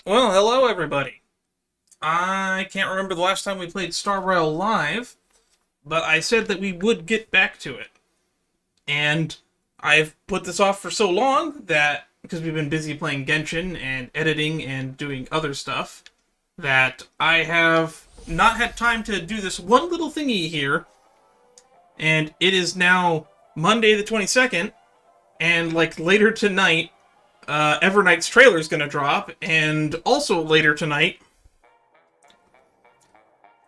Well, hello everybody. I can't remember the last time we played Star Rail live, but I said that we would get back to it. And I've put this off for so long that, because we've been busy playing Genshin and editing and doing other stuff, that I have not had time to do this one little thingy here. And it is now Monday the 22nd, and like later tonight, Evernight's trailer is going to drop, and also later tonight,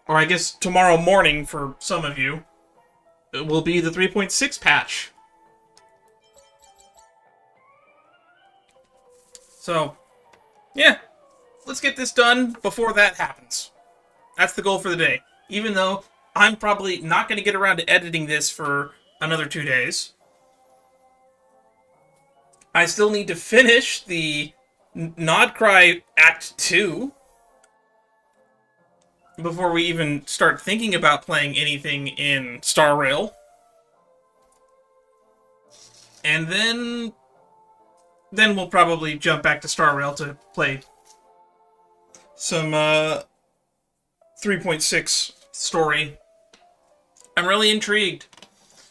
or I guess tomorrow morning for some of you, it will be the 3.6 patch. So, yeah, let's get this done before that happens. That's the goal for the day. Even though I'm probably not going to get around to editing this for another 2 days. I still need to finish the Nodcry Act 2 before we even start thinking about playing anything in Star Rail. And then we'll probably jump back to Star Rail to play some 3.6 story. I'm really intrigued.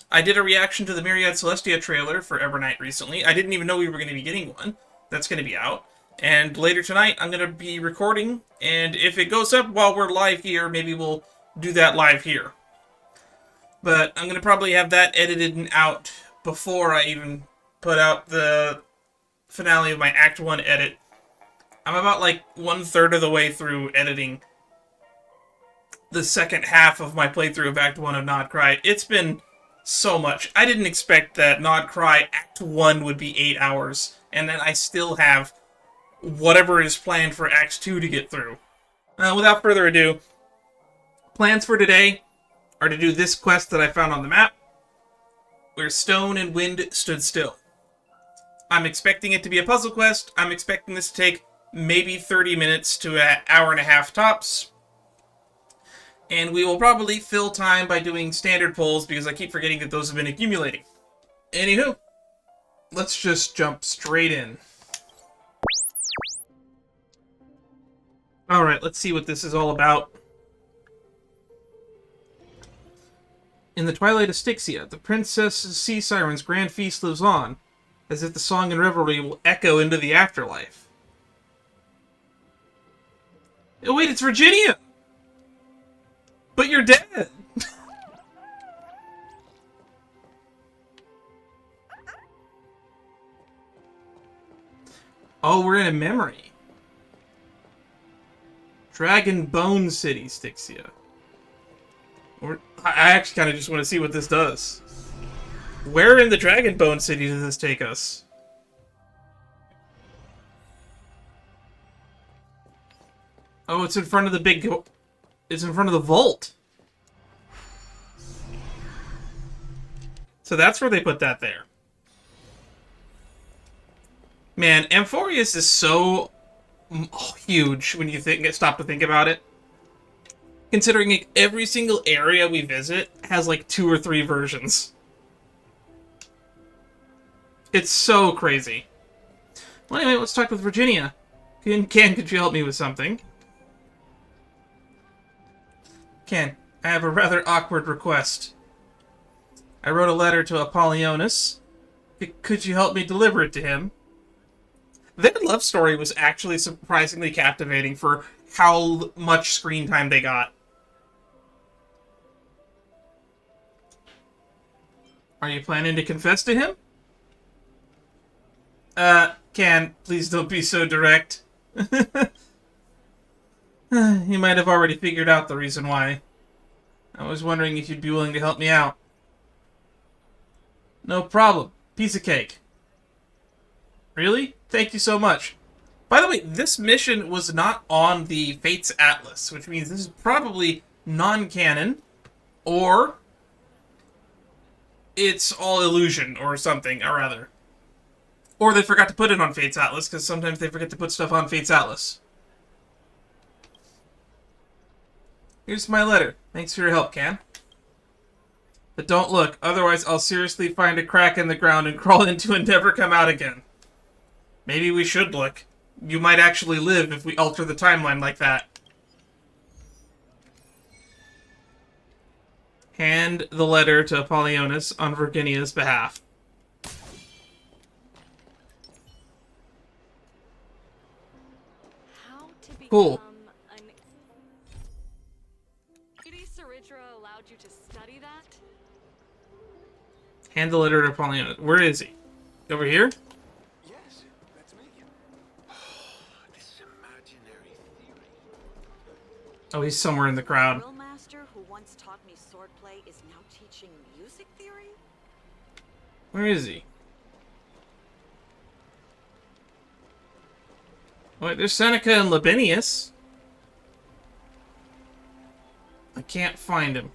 I did a reaction to the Myriad Celestia trailer for Evernight recently. I didn't even know we were going to be getting one. That's going to be out. And later tonight, I'm going to be recording. And if it goes up while we're live here, maybe we'll do that live here. But I'm going to probably have that edited and out before I even put out the finale of my Act 1 edit. I'm about like 1/3 of the way through editing the second half of my playthrough of Act 1 of Nodcry. It's been so much. I didn't expect that Nodcry Act 1 would be 8 hours, and then I still have whatever is planned for Act 2 to get through. Without further ado, plans for today are to do this quest that I found on the map, where stone and wind stood still. I'm expecting it to be a puzzle quest. I'm expecting this to take maybe 30 minutes to an hour and a half tops. And we will probably fill time by doing standard pulls because I keep forgetting that those have been accumulating. Anywho, let's just jump straight in. Alright, let's see what this is all about. In the twilight of Styxia, the Princess Sea Siren's grand feast lives on, as if the song and revelry will echo into the afterlife. Oh wait, it's Verginia! But you're dead! Oh, we're in a memory. Dragon Bone City, Styxia. I actually kind of just want to see what this does. Where in the Dragon Bone City does this take us? Oh, it's in front of the big... It's in front of the vault. So that's where they put that there. Man, Amphorius is so huge when you stop to think about it. Considering every single area we visit has like 2 or 3 versions. It's so crazy. Well, anyway, let's talk with Verginia. Could you help me with something? Ken, I have a rather awkward request. I wrote a letter to Apollonius. Could you help me deliver it to him? Their love story was actually surprisingly captivating for how much screen time they got. Are you planning to confess to him? Ken, please don't be so direct. You might have already figured out the reason why. I was wondering if you'd be willing to help me out. No problem. Piece of cake. Really? Thank you so much. By the way, this mission was not on the Fates Atlas, which means this is probably non-canon, or it's all illusion or something, or rather. Or they forgot to put it on Fates Atlas, because sometimes they forget to put stuff on Fates Atlas. Here's my letter. Thanks for your help, Can. But don't look, otherwise I'll seriously find a crack in the ground and crawl into and never come out again. Maybe we should look. You might actually live if we alter the timeline like that. Hand the letter to Apollonius on Verginia's behalf. How to become Cool. an... Lady Saridra allowed you to study that? Hand the letter to Apollonius. Where is he? Over here? Yes, that's me. This imaginary theory. Oh, he's somewhere in the crowd. The drill master who once taught me swordplay is now teaching music theory? Where is he? Wait, there's Seneca and Libinius. I can't find him.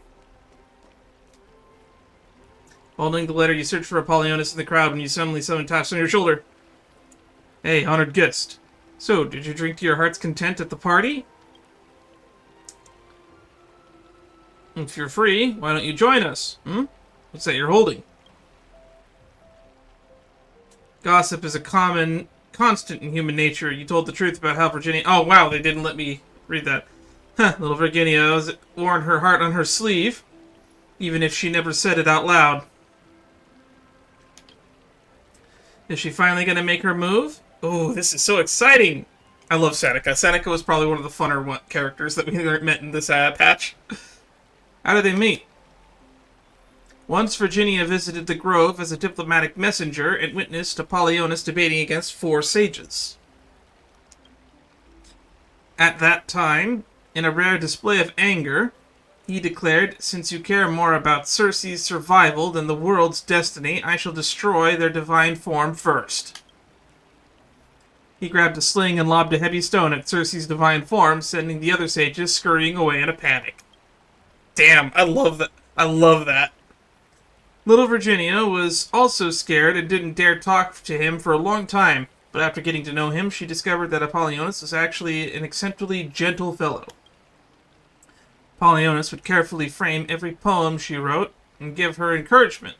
Holding the letter, you search for Apollonius in the crowd when you suddenly someone taps on your shoulder. Hey, honored guest. So, did you drink to your heart's content at the party? If you're free, why don't you join us? What's that you're holding? Gossip is a constant in human nature. You told the truth about how Virginia... Oh, wow, they didn't let me read that. Huh, little Virginia has worn her heart on her sleeve, even if she never said it out loud. Is she finally going to make her move? Oh, this is so exciting! I love Seneca. Seneca was probably one of the funner characters that we met in this patch. How did they meet? Once Virginia visited the Grove as a diplomatic messenger and witnessed Apollonius debating against 4 sages. At that time, in a rare display of anger, he declared, "Since you care more about Circe's survival than the world's destiny, I shall destroy their divine form first." He grabbed a sling and lobbed a heavy stone at Circe's divine form, sending the other sages scurrying away in a panic. Damn, I love that. I love that. Little Virginia was also scared and didn't dare talk to him for a long time, but after getting to know him, she discovered that Apollonius was actually an eccentrically gentle fellow. Apollonius would carefully frame every poem she wrote and give her encouragement.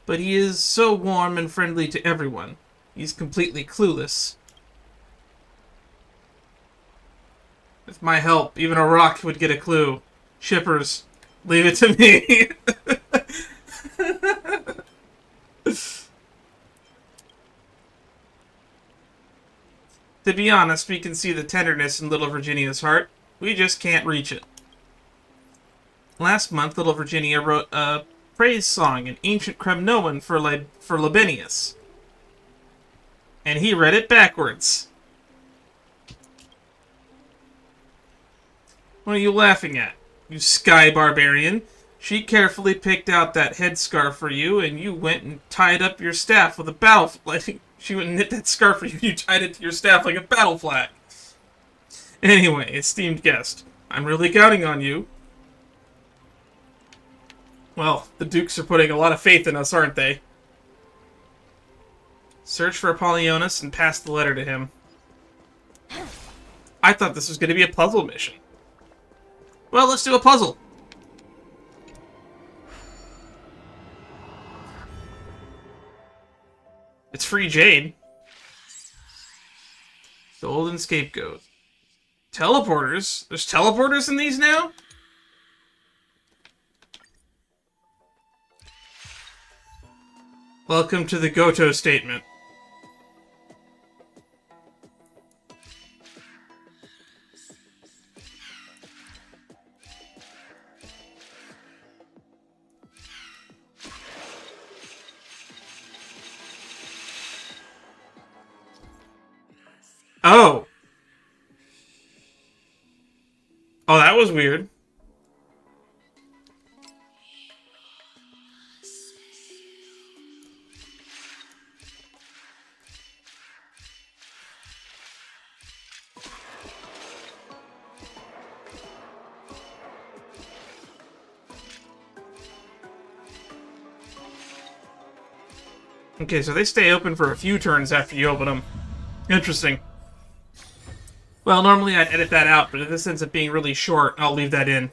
But he is so warm and friendly to everyone. He's completely clueless. With my help, even a rock would get a clue. Shippers, leave it to me. To be honest, we can see the tenderness in little Virginia's heart. We just can't reach it. Last month, little Virginia wrote a praise song in ancient Cremnoan for Libinius. And he read it backwards. What are you laughing at, you sky barbarian? She carefully picked out that headscarf for you, and you went and tied up your staff with a battle... She went and knit that scarf for you, and you tied it to your staff like a battle flag. Anyway, esteemed guest, I'm really counting on you. Well, the Dukes are putting a lot of faith in us, aren't they? Search for Apollonius and pass the letter to him. I thought this was going to be a puzzle mission. Well, let's do a puzzle. It's free jade. Golden Scapegoat. Teleporters? There's teleporters in these now? Welcome to the Goto statement. Oh. Oh, that was weird. Okay, so they stay open for a few turns after you open them. Interesting. Well, normally I'd edit that out, but if this ends up being really short, I'll leave that in.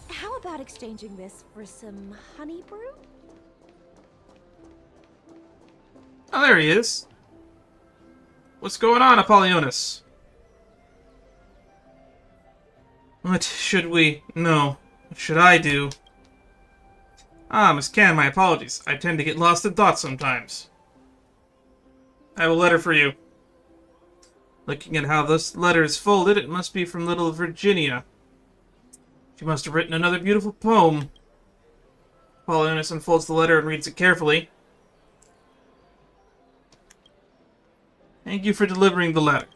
How about exchanging this for some honey brew? Oh, there he is. What's going on, Apollonius? What should we... No. What should I do? Ah, Miss Can, my apologies. I tend to get lost in thought sometimes. I have a letter for you. Looking at how this letter is folded, it must be from little Virginia. She must have written another beautiful poem. Apollonius unfolds the letter and reads it carefully. Thank you for delivering the letter.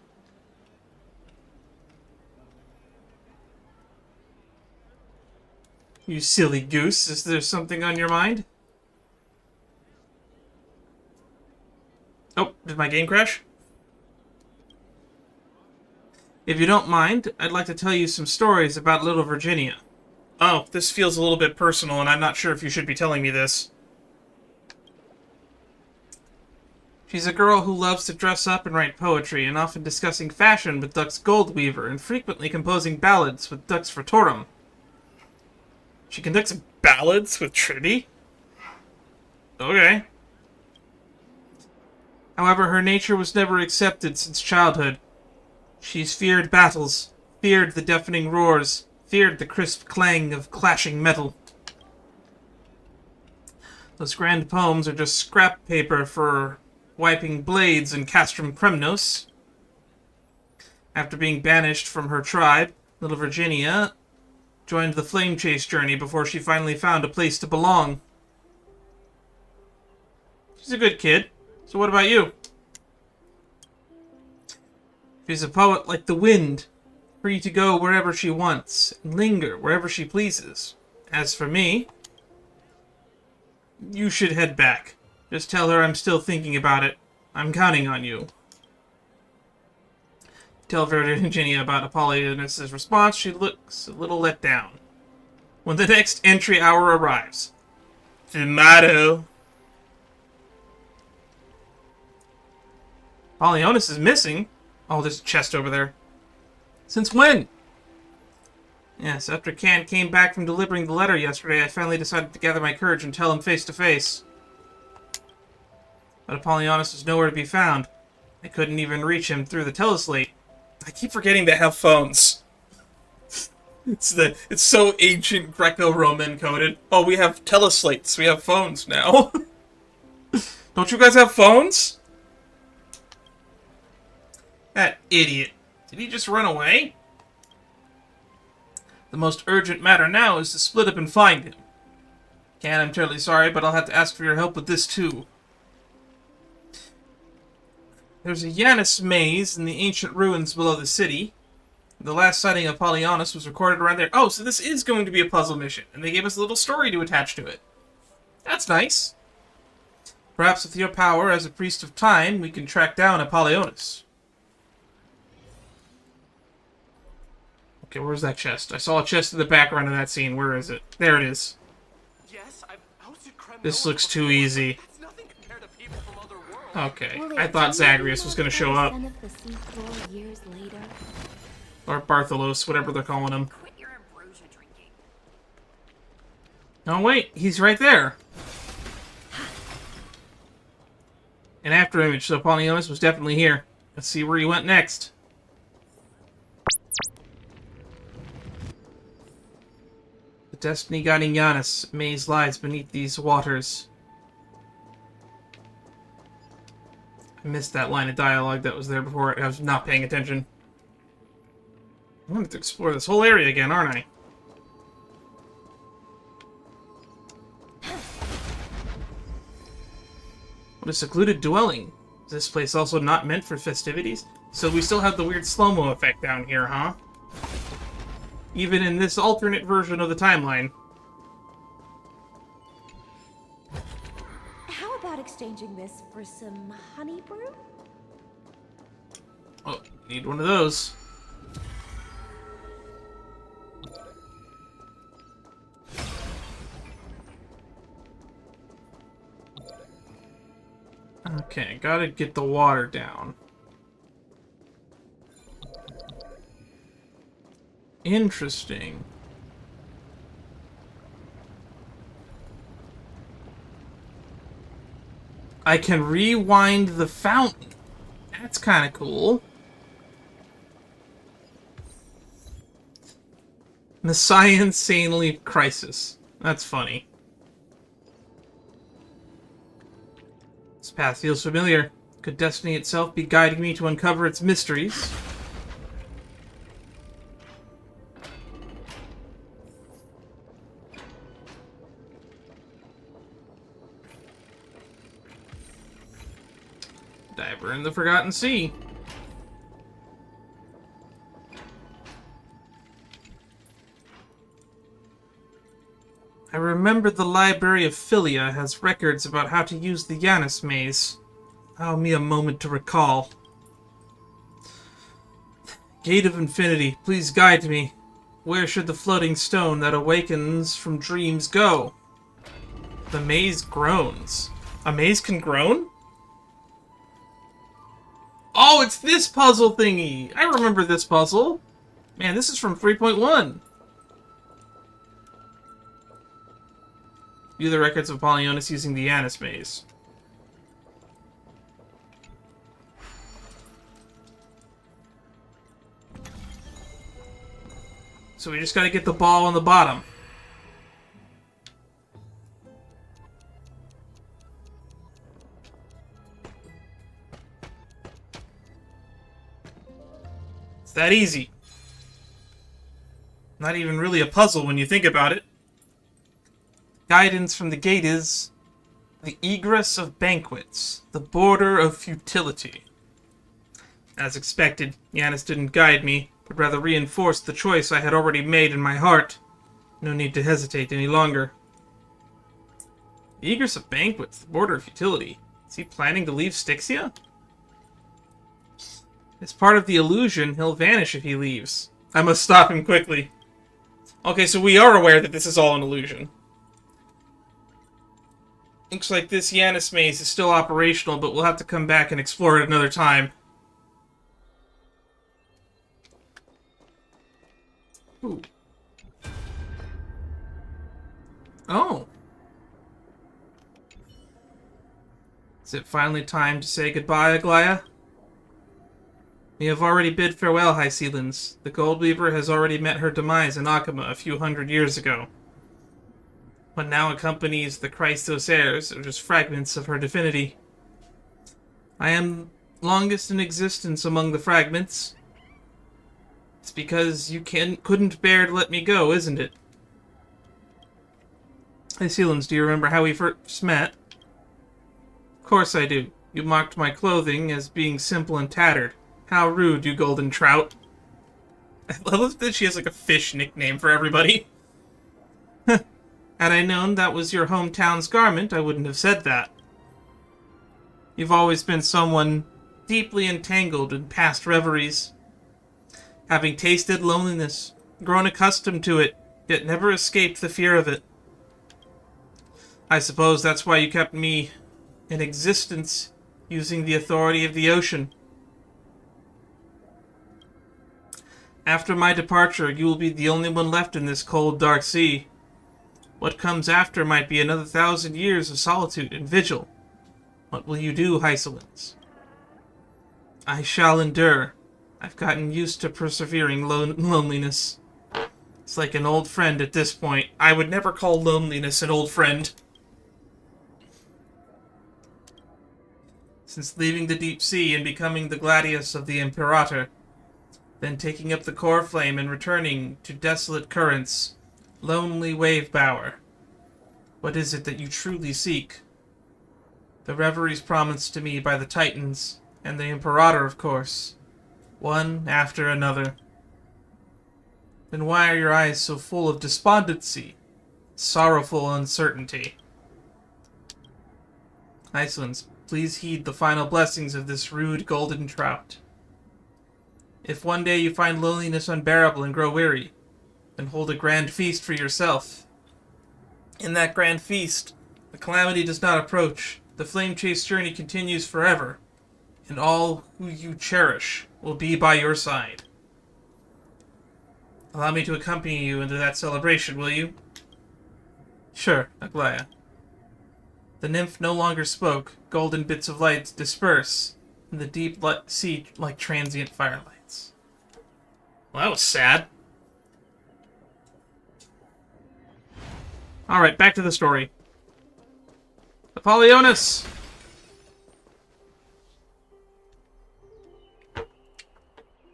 You silly goose, is there something on your mind? Oh, did my game crash? If you don't mind, I'd like to tell you some stories about little Virginia. Oh, this feels a little bit personal, and I'm not sure if you should be telling me this. She's a girl who loves to dress up and write poetry, and often discussing fashion with Dux Goldweaver, and frequently composing ballads with Dux Furtorum. She conducts ballads with Trinity? Okay. However, her nature was never accepted since childhood. She's feared battles, feared the deafening roars, feared the crisp clang of clashing metal. Those grand poems are just scrap paper for wiping blades in Castrum Kremnos. After being banished from her tribe, little Virginia joined the flame chase journey before she finally found a place to belong. She's a good kid. So what about you? She's a poet like the wind, free to go wherever she wants, and linger wherever she pleases. As for me, you should head back. Just tell her I'm still thinking about it. I'm counting on you. Tell Virginia about Apollonius' response. She looks a little let down. When the next entry hour arrives. Tomato. Apollonius is missing. Oh, there's a chest over there. Since when? Yes, after Can came back from delivering the letter yesterday, I finally decided to gather my courage and tell him face to face. But Apollonius was nowhere to be found. I couldn't even reach him through the teleslate. I keep forgetting they have phones. It's so ancient Greco-Roman coded. Oh, we have teleslates. We have phones now. Don't you guys have phones? That idiot. Did he just run away? The most urgent matter now is to split up and find him. Can, I'm terribly sorry, but I'll have to ask for your help with this too. There's a Janus maze in the ancient ruins below the city. The last sighting of Apollonius was recorded around there. Oh, so this is going to be a puzzle mission, and they gave us a little story to attach to it. That's nice. Perhaps with your power as a priest of time, we can track down Apollonius. Okay, where's that chest? I saw a chest in the background of that scene. Where is it? There it is. Yes, I was at Kremno This looks before. too easy. That's nothing compared to people from other worlds. Okay, I thought Zagreus was going to show up. Or Bartholos, whatever they're calling him. Quit your ambrosia drinking. Oh wait, he's right there. An after image, so Apollonius was definitely here. Let's see where he went next. The destiny guiding Janus maze lies beneath these waters. I missed that line of dialogue that was there before. I was not paying attention. I'm going to explore this whole area again, aren't I? What a secluded dwelling. Is this place also not meant for festivities? So we still have the weird slow-mo effect down here, huh? Even in this alternate version of the timeline. How about exchanging this for some honey brew? Oh, need one of those. Okay, gotta get the water down. Interesting. I can rewind the fountain. That's kind of cool. Messiah Insanely Crisis. That's funny. This path feels familiar. Could destiny itself be guiding me to uncover its mysteries? Diver in the Forgotten Sea. I remember the Library of Philia has records about how to use the Janus maze. Allow me a moment to recall. Gate of Infinity, please guide me. Where should the floating stone that awakens from dreams go? The maze groans. A maze can groan? Oh, it's this puzzle thingy! I remember this puzzle. Man, this is from 3.1. View the records of Apollonius using the Janus maze. So we just gotta get the ball on the bottom. It's that easy. Not even really a puzzle when you think about it. Guidance from the gate is the egress of banquets, the border of futility. As expected, Janus didn't guide me, but rather reinforced the choice I had already made in my heart. No need to hesitate any longer. The egress of banquets, the border of futility. Is he planning to leave Styxia? As part of the illusion, he'll vanish if he leaves. I must stop him quickly. Okay, so we are aware that this is all an illusion. Looks like this Janus maze is still operational, but we'll have to come back and explore it another time. Ooh. Oh. Is it finally time to say goodbye, Aglaea? We have already bid farewell, Hysilens. The Gold Weaver has already met her demise in Akama a few hundred years ago. What now accompanies the Christos heirs are just fragments of her divinity. I am longest in existence among the fragments. It's because you couldn't bear to let me go, isn't it? Hysilens, do you remember how we first met? Of course I do. You mocked my clothing as being simple and tattered. How rude, you golden trout. I love that she has like a fish nickname for everybody. Had I known that was your hometown's garment, I wouldn't have said that. You've always been someone deeply entangled in past reveries. Having tasted loneliness, grown accustomed to it, yet never escaped the fear of it. I suppose that's why you kept me in existence, using the authority of the ocean. After my departure, you will be the only one left in this cold, dark sea. What comes after might be another 1,000 years of solitude and vigil. What will you do, Hysilens? I shall endure. I've gotten used to persevering loneliness. It's like an old friend at this point. I would never call loneliness an old friend. Since leaving the deep sea and becoming the gladius of the Imperator, then taking up the core flame and returning to desolate currents, lonely wave bower. What is it that you truly seek? The reveries promised to me by the Titans, and the Imperator, of course. One after another. Then why are your eyes so full of despondency, sorrowful uncertainty? Hysilens, please heed the final blessings of this rude golden trout. If one day you find loneliness unbearable and grow weary, then hold a grand feast for yourself. In that grand feast, the calamity does not approach, the flame-chased journey continues forever, and all who you cherish will be by your side. Allow me to accompany you into that celebration, will you? Sure, Aglaea. The nymph no longer spoke. Golden bits of light disperse in the deep sea like transient firelights. Well, that was sad. Alright, back to the story. Apollonius!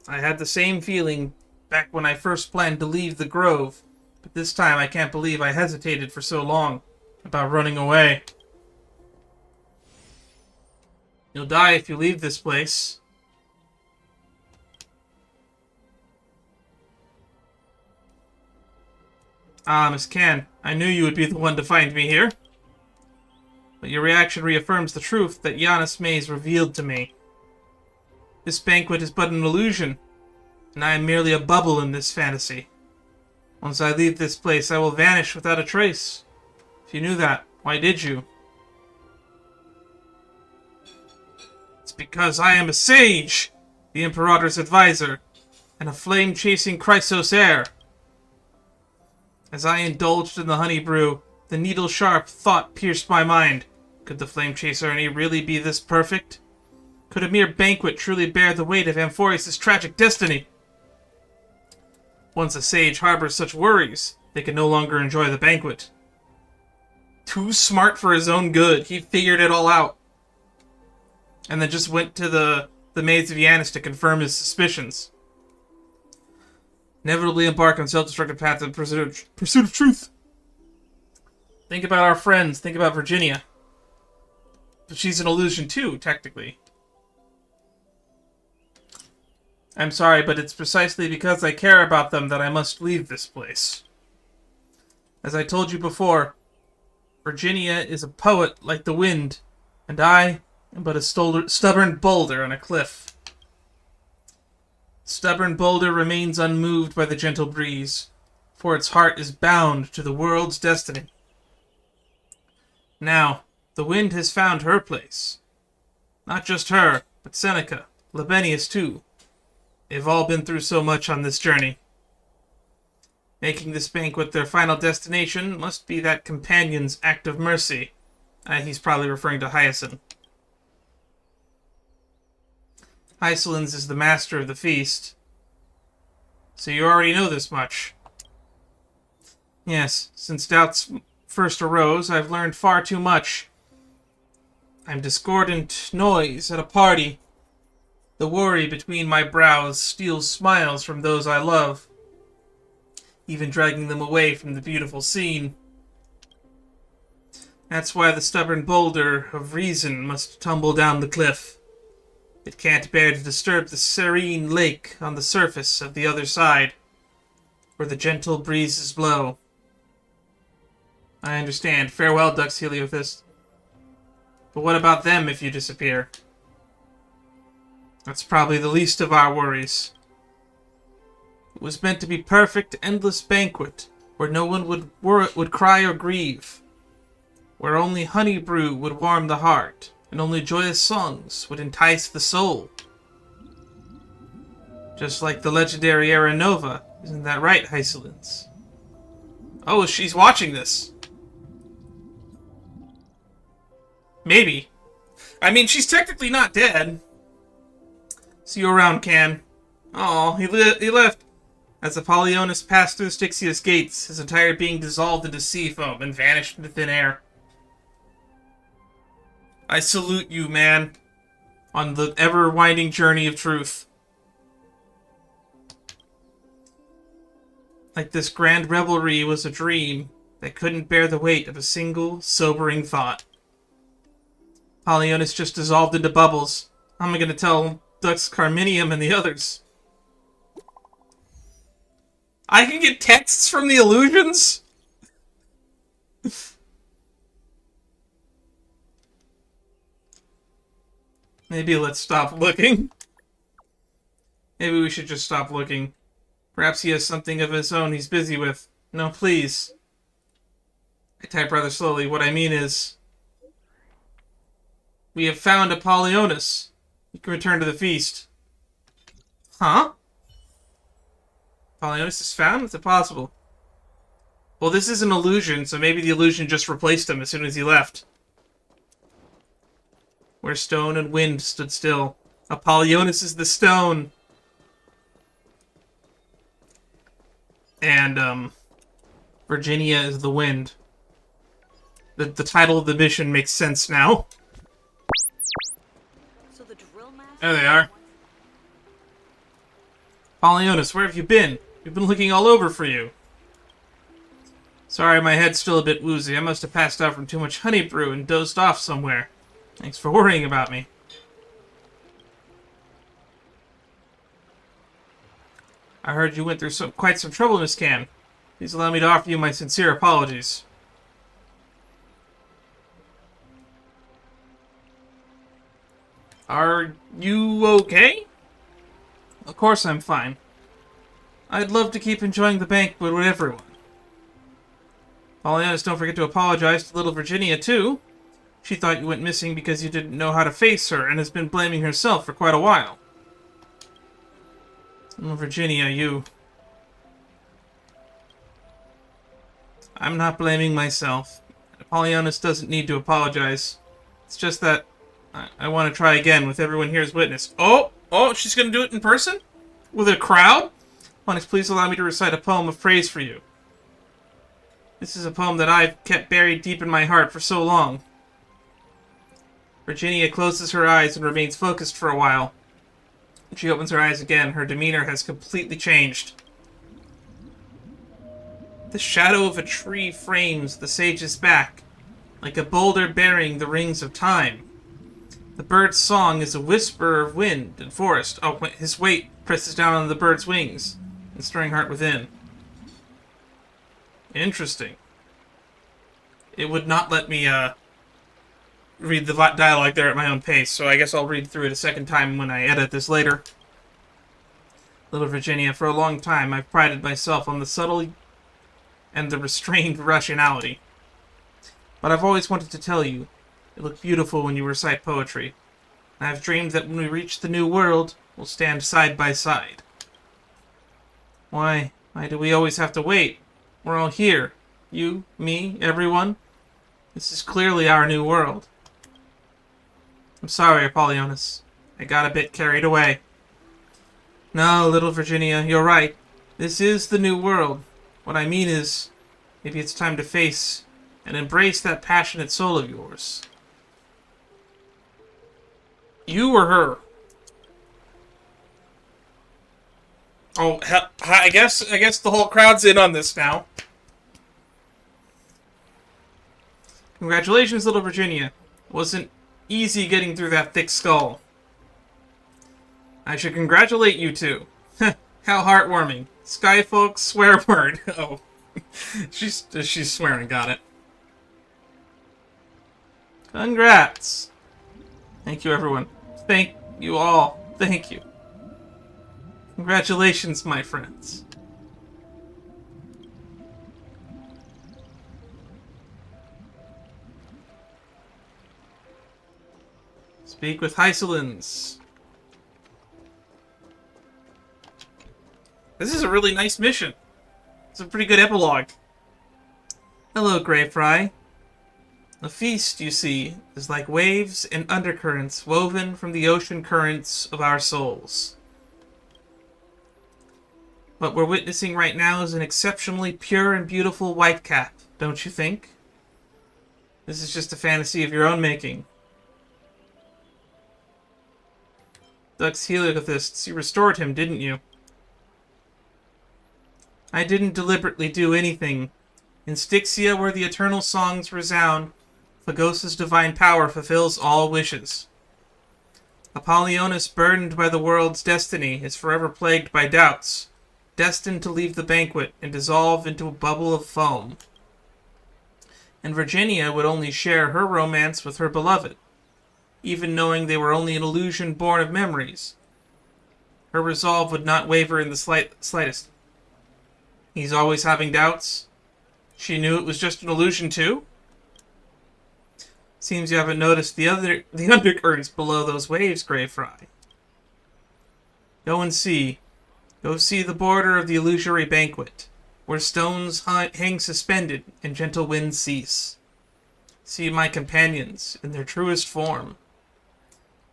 I had the same feeling back when I first planned to leave the grove, but this time I can't believe I hesitated for so long about running away. You'll die if you leave this place. Ah, Miss Can, I knew you would be the one to find me here. But your reaction reaffirms the truth that Giannis Mays revealed to me. This banquet is but an illusion, and I am merely a bubble in this fantasy. Once I leave this place, I will vanish without a trace. If you knew that, why did you? It's because I am a sage, the Imperator's advisor, and a flame-chasing Chrysos heir. As I indulged in the honey brew, the needle-sharp thought pierced my mind. Could the flame chaser really be this perfect? Could a mere banquet truly bear the weight of Amphorius' tragic destiny? Once a sage harbors such worries, they can no longer enjoy the banquet. Too smart for his own good, he figured it all out. And then just went to the Maids of Giannis to confirm his suspicions. Inevitably embark on self-destructive path of pursuit of truth. Think about our friends, think about Verginia. But she's an illusion too, technically. I'm sorry, but it's precisely because I care about them that I must leave this place. As I told you before, Verginia is a poet like the wind, and I am but a stubborn boulder on a cliff. Stubborn boulder remains unmoved by the gentle breeze, for its heart is bound to the world's destiny. Now, the wind has found her place. Not just her, but Seneca, Libenius too. They've all been through so much on this journey. Making this banquet their final destination must be that companion's act of mercy. He's probably referring to Hyacin. Hysilens is the master of the feast. So you already know this much. Yes, since doubts first arose, I've learned far too much. I'm discordant noise at a party. The worry between my brows steals smiles from those I love, even dragging them away from the beautiful scene. That's why the stubborn boulder of reason must tumble down the cliff. It can't bear to disturb the serene lake on the surface of the other side, where the gentle breezes blow. I understand. Farewell, Dux Heliothys. But what about them if you disappear? That's probably the least of our worries. It was meant to be perfect, endless banquet, where no one would cry or grieve, where only honey brew would warm the heart, and only joyous songs would entice the soul. Just like the legendary Aranova, isn't that right, Hysilens? Oh, she's watching this. Maybe. I mean, she's technically not dead. See you around, Can. Oh, he left. As Apollonius passed through Styxia's gates, his entire being dissolved into sea foam and vanished into thin air. I salute you, man, on the ever-winding journey of truth. Like this grand revelry was a dream that couldn't bear the weight of a single, sobering thought. Apollonius just dissolved into bubbles. How am I going to tell Dux Carminium and the others? I can get texts from the illusions? Maybe let's stop looking. Maybe we should just stop looking. Perhaps he has something of his own he's busy with. No, please. I type rather slowly. What I mean is, we have found Apollonius. You can return to the feast. Huh? Apollonius is found? Is it possible? Well, this is an illusion, so maybe the illusion just replaced him as soon as he left. where stone and wind stood still. Apollonius is the stone. And, Virginia is the wind. The title of the mission makes sense now. So the drill master. There they are. Apollonius, where have you been? We've been looking all over for you. Sorry, my head's still a bit woozy. I must have passed out from too much honey brew and dozed off somewhere. Thanks for worrying about me. I heard you went through quite some trouble, Miss Can. Please allow me to offer you my sincere apologies. Are you okay? Of course I'm fine. I'd love to keep enjoying the banquet with everyone. Apollonius, don't forget to apologize to little Virginia, too. She thought you went missing because you didn't know how to face her and has been blaming herself for quite a while. Little Virginia, you... I'm not blaming myself. Apollonius doesn't need to apologize. It's just that I want to try again with everyone here as witness. Oh, she's going to do it in person? With a crowd? Apollonius, please allow me to recite a poem of praise for you. This is a poem that I've kept buried deep in my heart for so long. Virginia closes her eyes and remains focused for a while. When she opens her eyes again, her demeanor has completely changed. The shadow of a tree frames the sage's back, like a boulder bearing the rings of time. The bird's song is a whisper of wind and forest. Oh, his weight presses down on the bird's wings, and stirring heart within. Interesting. It would not let me, read the dialogue there at my own pace, so I guess I'll read through it a second time when I edit this later. Little Virginia, for a long time I've prided myself on the subtle and the restrained rationality. But I've always wanted to tell you, you look beautiful when you recite poetry. And I've dreamed that when we reach the new world, we'll stand side by side. Why do we always have to wait? We're all here. You, me, everyone. This is clearly our new world. I'm sorry, Apollonius. I got a bit carried away. No, little Virginia, you're right. This is the new world. What I mean is, maybe it's time to face and embrace that passionate soul of yours. You or her? Oh, I guess the whole crowd's in on this now. Congratulations, little Virginia. It wasn't easy getting through that thick skull. I should congratulate you two. How heartwarming. Skyfolk swear word. Oh. she's swearing, got it. Congrats. Thank you, everyone. Thank you all. Thank you. Congratulations, my friends. Speak with Hysilens. This is a really nice mission. It's a pretty good epilogue. Hello, Greyfry. A feast, you see, is like waves and undercurrents woven from the ocean currents of our souls. What we're witnessing right now is an exceptionally pure and beautiful whitecap, don't you think? This is just a fantasy of your own making. Dux Heliothists, you restored him, didn't you? I didn't deliberately do anything. In Styxia, where the eternal songs resound, Phagos's divine power fulfills all wishes. Apollonius, burdened by the world's destiny, is forever plagued by doubts, destined to leave the banquet and dissolve into a bubble of foam. And Virginia would only share her romance with her beloved, even knowing they were only an illusion born of memories. Her resolve would not waver in the slightest. He's always having doubts. She knew it was just an illusion too? Seems you haven't noticed the undercurrents below those waves, Greyfry. Go and see. Go see the border of the illusory banquet, where stones hang suspended and gentle winds cease. See my companions in their truest form.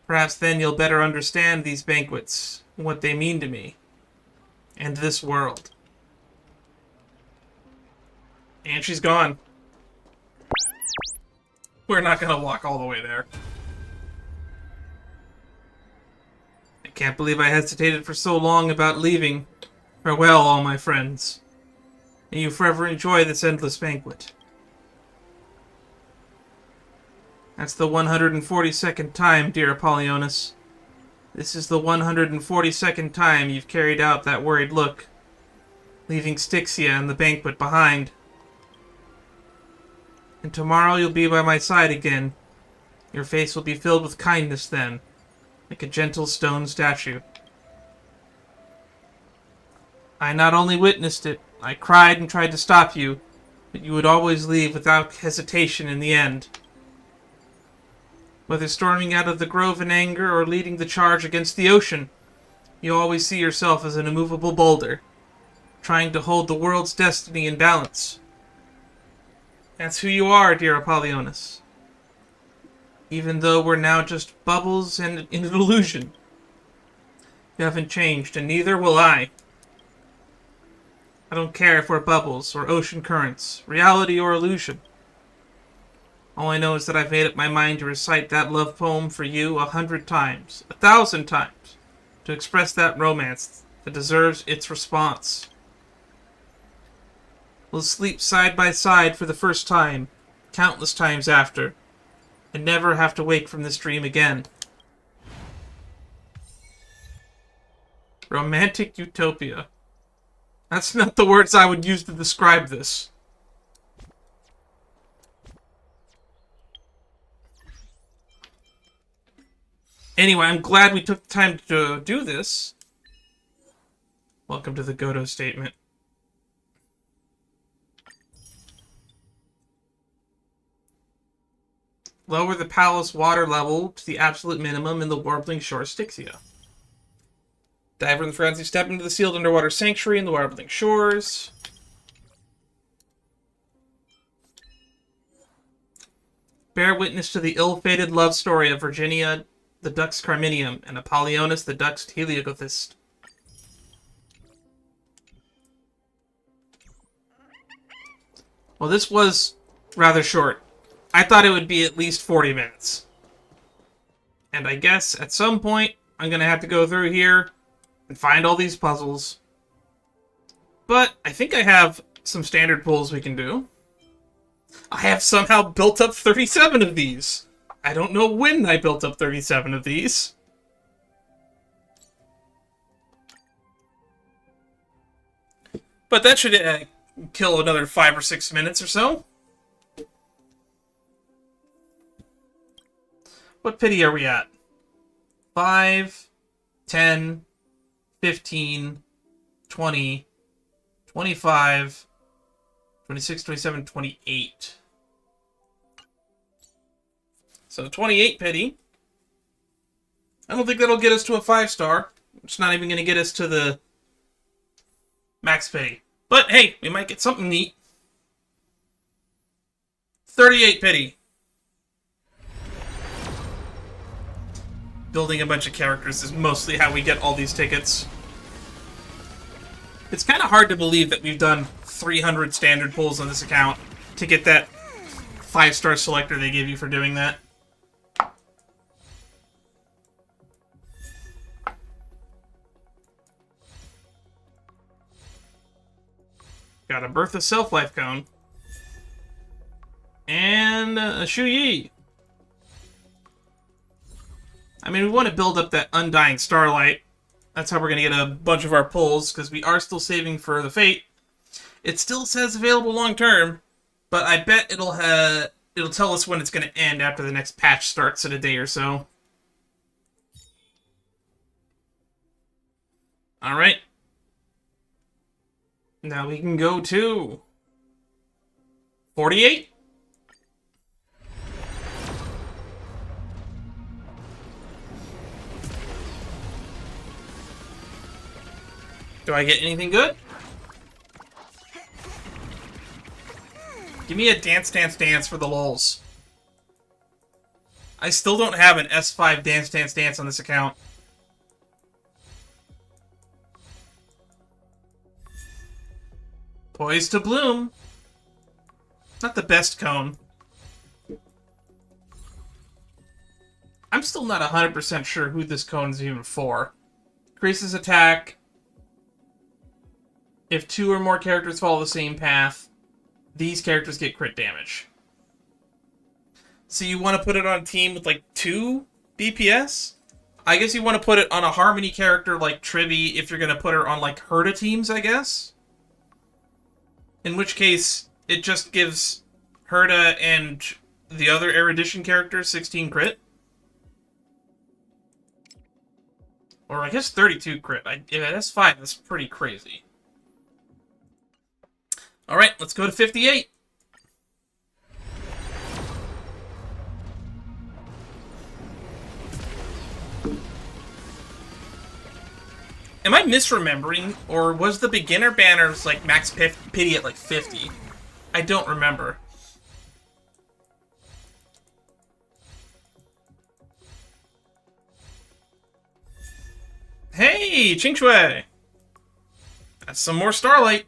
Perhaps then you'll better understand these banquets, what they mean to me, and this world. And she's gone. We're not gonna walk all the way there. I can't believe I hesitated for so long about leaving. Farewell, all my friends. May you forever enjoy this endless banquet. That's the 142nd time, dear Apollonius. This is the 142nd time you've carried out that worried look, leaving Styxia and the banquet behind. And tomorrow you'll be by my side again. Your face will be filled with kindness then, like a gentle stone statue. I not only witnessed it, I cried and tried to stop you, but you would always leave without hesitation in the end. Whether storming out of the grove in anger or leading the charge against the ocean, you always see yourself as an immovable boulder, trying to hold the world's destiny in balance. That's who you are, dear Apollonius. Even though we're now just bubbles and in an illusion. You haven't changed, and neither will I. I don't care if we're bubbles or ocean currents, reality or illusion. All I know is that I've made up my mind to recite that love poem for you 100 times, 1,000 times, to express that romance that deserves its response. We'll sleep side by side for the first time, countless times after, and never have to wake from this dream again. Romantic utopia. That's not the words I would use to describe this. Anyway, I'm glad we took the time to do this. Welcome to the Godo statement. Lower the palace water level to the absolute minimum in the warbling shore Styxia. Diver and the Frenzy step into the sealed underwater sanctuary in the warbling shores. Bear witness to the ill-fated love story of Verginia, the Dux Carminium, and Apollonius, the Dux Heliogothist. Well, this was rather short. I thought it would be at least 40 minutes. And I guess at some point, I'm going to have to go through here and find all these puzzles. But I think I have some standard pulls we can do. I have somehow built up 37 of these. I don't know when I built up 37 of these. But that should kill another 5 or 6 minutes or so. What pity are we at? 5, 10, 15, 20, 25, 26, 27, 28. So 28 pity. I don't think that'll get us to a 5-star. It's not even going to get us to the max pity. But hey, we might get something neat. 38 pity. Building a bunch of characters is mostly how we get all these tickets. It's kind of hard to believe that we've done 300 standard pulls on this account to get that 5-star selector they give you for doing that. Got a Bertha Self-Life Cone. And a Shu Yi. I mean, we want to build up that Undying Starlight. That's how we're going to get a bunch of our pulls, because we are still saving for the Fate. It still says available long-term, but I bet it'll tell us when it's going to end after the next patch starts in a day or so. Alright. Now we can go to 48. Do I get anything good? Give me a dance, dance, dance for the lulz. I still don't have an S5 Dance Dance Dance on this account. Poised to Bloom. Not the best cone. I'm still not 100% sure who this cone is even for. Increases attack if 2 or more characters follow the same path. These characters get crit damage. So you want to put it on a team with like 2 DPS? I guess you want to put it on a Harmony character like Trivi if you're going to put her on like Herta teams, I guess. In which case, it just gives Herta and the other Erudition characters 16 crit. Or I guess 32 crit. If that's 5, that's pretty crazy. Alright, let's go to 58. Am I misremembering, or was the beginner banners like max pity at like 50? I don't remember. Hey, Chingshui! That's some more Starlight.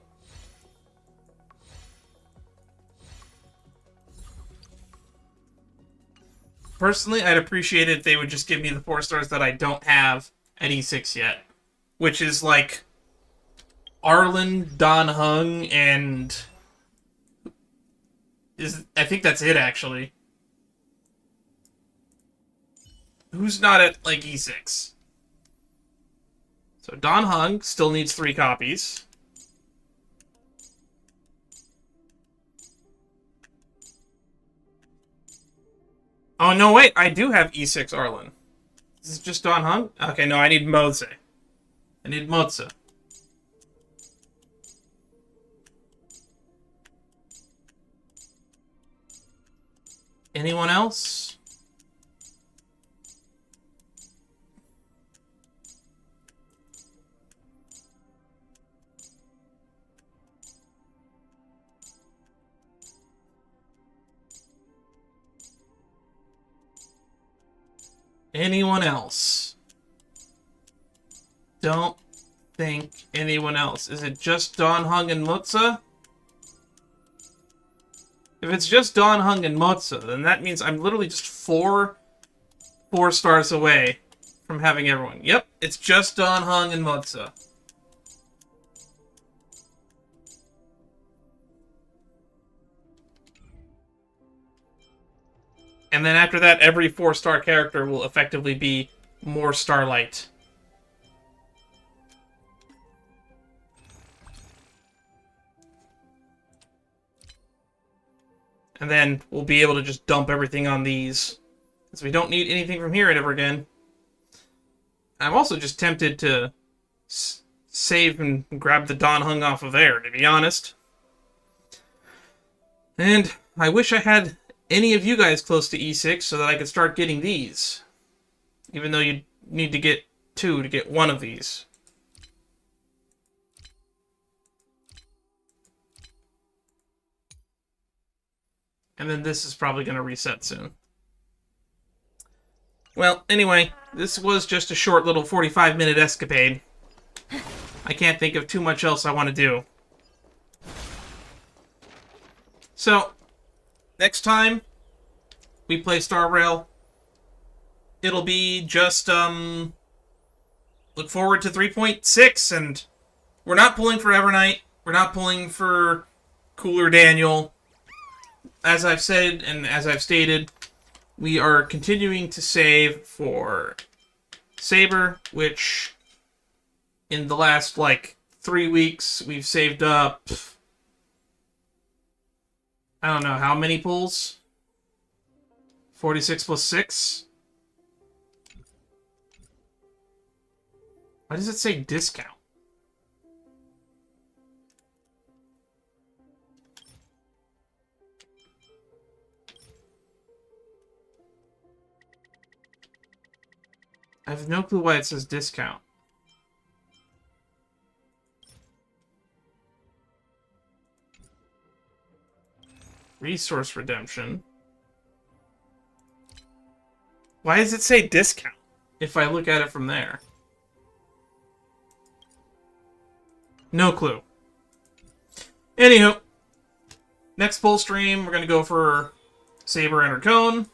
Personally, I'd appreciate it if they would just give me the 4 stars that I don't have at E6 yet. Which is like Arlen, Don Hung, and I think that's it actually. Who's not at like E6? So Don Hung still needs 3 copies. Oh no, wait, I do have E6 Arlen. Is this just Don Hung? Okay, no, I need Moze. I need Moza. Anyone else? Anyone else? Don't think anyone else. Is it just Don Hung and Moza? If it's just Don Hung and Moza, then that means I'm literally just 4 stars away from having everyone. Yep, it's just Don Hung and Moza. And then after that, every 4-star character will effectively be more Starlight. And then we'll be able to just dump everything on these. Because we don't need anything from here ever again. I'm also just tempted to save and grab the Don Hung off of there, to be honest. And I wish I had any of you guys close to E6 so that I could start getting these. Even though you need to get 2 to get 1 of these. And then this is probably going to reset soon. Well, anyway, this was just a short little 45-minute escapade. I can't think of too much else I want to do. So, next time we play Star Rail, it'll be just, look forward to 3.6, and we're not pulling for Evernight. We're not pulling for Cooler Daniel. As I've said, and as I've stated, we are continuing to save for Saber, which in the last, 3 weeks, we've saved up, I don't know, how many pulls? 46 plus 6? Why does it say discount? I have no clue why it says discount. Resource redemption. Why does it say discount if I look at it from there? No clue. Anywho, next full stream, we're going to go for Saber and Cone.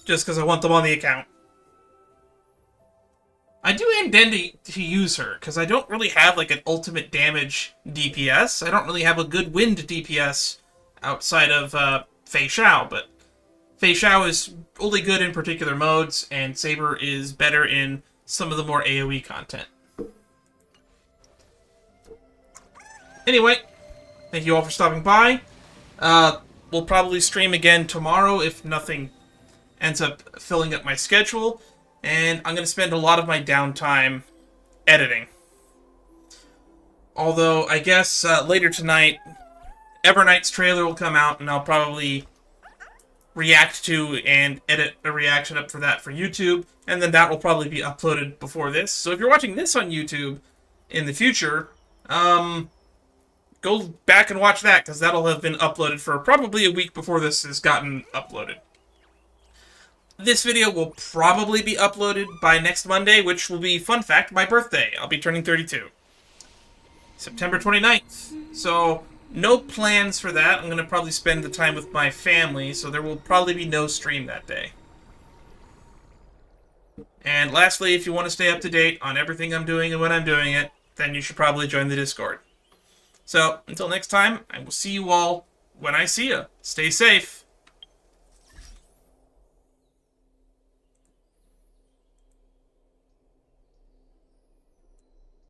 Just because I want them on the account. I do intend to use her, because I don't really have like an ultimate damage DPS. I don't really have a good wind DPS outside of Fei Xiao, but Fei Xiao is only good in particular modes, and Saber is better in some of the more AoE content. Anyway, thank you all for stopping by. We'll probably stream again tomorrow if nothing ends up filling up my schedule. And I'm going to spend a lot of my downtime editing. Although, I guess later tonight, Everknight's trailer will come out, and I'll probably react to and edit a reaction up for that for YouTube. And then that will probably be uploaded before this. So if you're watching this on YouTube in the future, go back and watch that, because that'll have been uploaded for probably a week before this has gotten uploaded. This video will probably be uploaded by next Monday, which will be, fun fact, my birthday. I'll be turning 32. September 29th. So, no plans for that. I'm going to probably spend the time with my family, so there will probably be no stream that day. And lastly, if you want to stay up to date on everything I'm doing and when I'm doing it, then you should probably join the Discord. So, until next time, I will see you all when I see you. Stay safe.